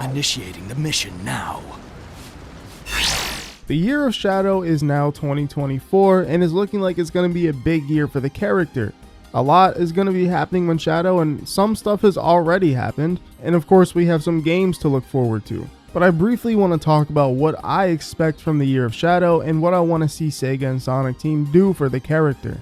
Initiating the mission now. The year of Shadow is now 2024 and is looking like it's going to be a big year for the character. A lot is going to be happening when Shadow, and some stuff has already happened, and of course we have some games to look forward to. But I briefly want to talk about what I expect from the year of Shadow and what I want to see Sega and Sonic Team do for the character.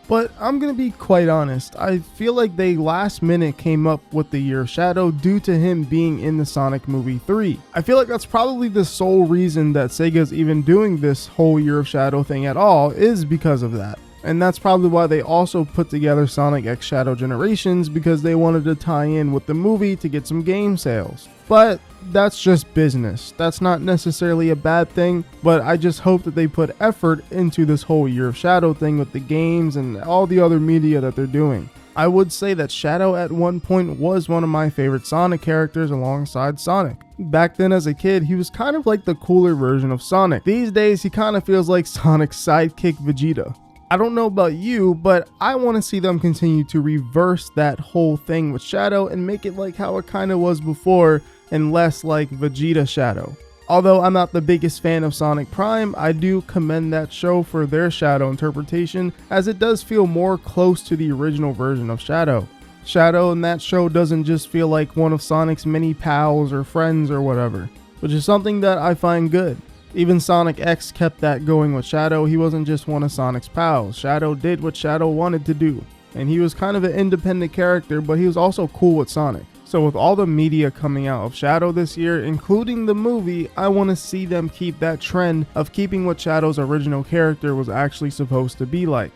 But I'm going to be quite honest, I feel like they last minute came up with the year of Shadow due to him being in the Sonic movie 3. I feel like that's probably the sole reason that Sega's even doing this whole year of Shadow thing at all, is because of that. And that's probably why they also put together Sonic X Shadow Generations, because they wanted to tie in with the movie to get some game sales. But that's just business. That's not necessarily a bad thing, but I just hope that they put effort into this whole year of Shadow thing with the games and all the other media that they're doing. I would say that Shadow at one point was one of my favorite Sonic characters alongside Sonic. Back then as a kid, he was kind of like the cooler version of Sonic. These days, he kind of feels like Sonic's sidekick Vegeta. I don't know about you, but I want to see them continue to reverse that whole thing with Shadow and make it like how it kind of was before and less like Vegeta Shadow. Although I'm not the biggest fan of Sonic Prime, I do commend that show for their Shadow interpretation, as it does feel more close to the original version of Shadow. Shadow in that show doesn't just feel like one of Sonic's many pals or friends or whatever, which is something that I find good. Even Sonic X kept that going with Shadow. He wasn't just one of Sonic's pals. Shadow did what Shadow wanted to do, and he was kind of an independent character, but he was also cool with Sonic. So with all the media coming out of Shadow this year, including the movie, I want to see them keep that trend of keeping what Shadow's original character was actually supposed to be like.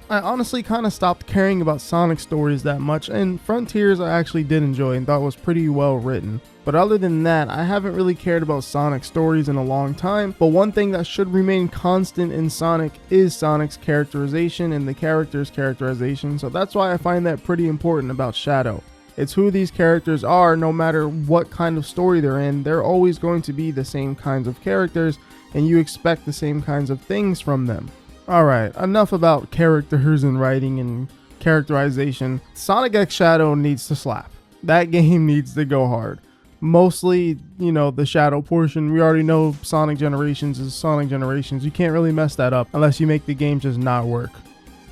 I honestly kind of stopped caring about Sonic stories that much, and Frontiers I actually did enjoy and thought was pretty well written. But other than that, I haven't really cared about Sonic stories in a long time, but one thing that should remain constant in Sonic is Sonic's characterization and the character's characterization, so that's why I find that pretty important about Shadow. It's who these characters are. No matter what kind of story they're in, they're always going to be the same kinds of characters, and you expect the same kinds of things from them. Alright, enough about characters and writing and characterization. Sonic X Shadow needs to slap. That game needs to go hard. Mostly, the Shadow portion. We already know Sonic Generations is Sonic Generations. You can't really mess that up unless you make the game just not work.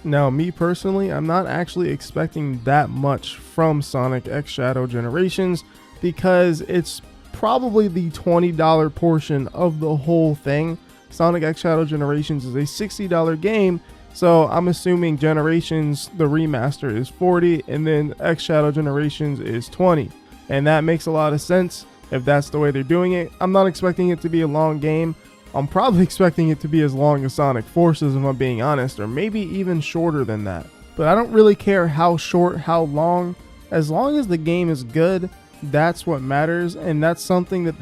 Now, me personally, I'm not actually expecting that much from Sonic X Shadow Generations, because it's probably the $20 portion of the whole thing. Sonic X Shadow Generations is a $60 game, so I'm assuming Generations, the remaster, is $40, and then X Shadow Generations is $20. And that makes a lot of sense if that's the way they're doing it. I'm not expecting it to be a long game. I'm probably expecting it to be as long as Sonic Forces, if I'm being honest, or maybe even shorter than that. But I don't really care how short, how long. As long as the game is good, that's what matters, and that's something that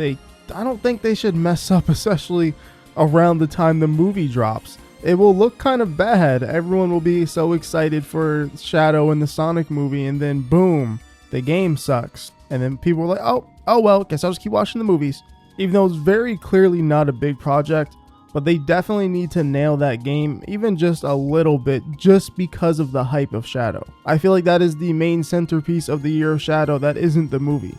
I don't think they should mess up, especially around the time the movie drops. It will look kind of bad. Everyone will be so excited for Shadow in the Sonic movie, and then boom, the game sucks. And then people are like, oh well, guess I'll just keep watching the movies. Even though it's very clearly not a big project, but they definitely need to nail that game, even just a little bit, just because of the hype of Shadow. I feel like that is the main centerpiece of the year of Shadow that isn't the movie.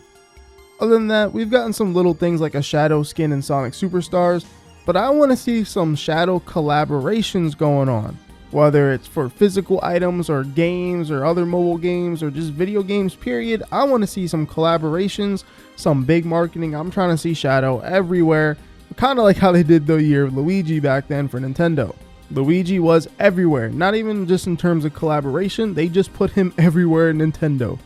Other than that, we've gotten some little things like a Shadow skin in Sonic Superstars, but I want to see some Shadow collaborations going on. Whether it's for physical items or games or other mobile games or just video games period, I want to see some collaborations, some big marketing. I'm trying to see Shadow everywhere, kind of like how they did the year of Luigi back then for Nintendo. Luigi was everywhere, not even just in terms of collaboration, they just put him everywhere in Nintendo.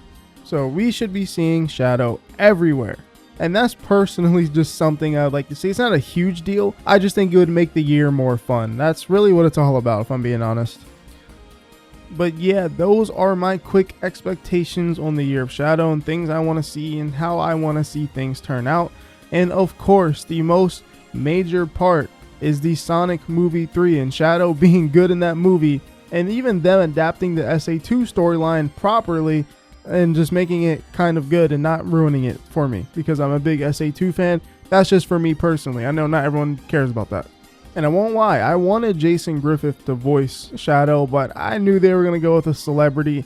So we should be seeing Shadow everywhere. And that's personally just something I would like to see. It's not a huge deal. I just think it would make the year more fun. That's really what it's all about, if I'm being honest. But yeah, those are my quick expectations on the year of Shadow and things I want to see and how I want to see things turn out. And of course, the most major part is the Sonic movie 3 and Shadow being good in that movie, and even them adapting the SA2 storyline properly and just making it kind of good and not ruining it for me, because I'm a big SA2 fan. That's just for me personally. I know not everyone cares about that. And I won't lie, I wanted Jason Griffith to voice Shadow, but I knew they were going to go with a celebrity.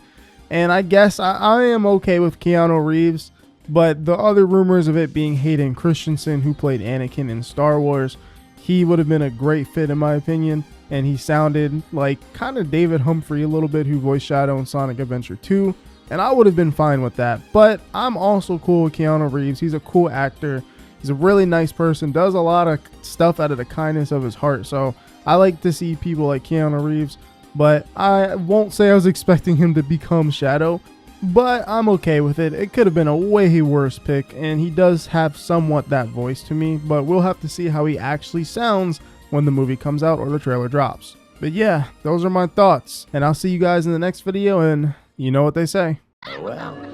And I guess I am okay with Keanu Reeves, But the other rumors of it being Hayden Christensen, who played Anakin in Star Wars, he would have been a great fit in my opinion. And he sounded like kind of David Humphrey a little bit, who voiced Shadow in Sonic Adventure 2. And I would have been fine with that. But I'm also cool with Keanu Reeves. He's a cool actor. He's a really nice person. Does a lot of stuff out of the kindness of his heart. So I like to see people like Keanu Reeves. But I won't say I was expecting him to become Shadow. But I'm okay with it. It could have been a way worse pick. And he does have somewhat that voice to me. But we'll have to see how he actually sounds when the movie comes out or the trailer drops. But yeah, those are my thoughts. And I'll see you guys in the next video, and you know what they say. Well.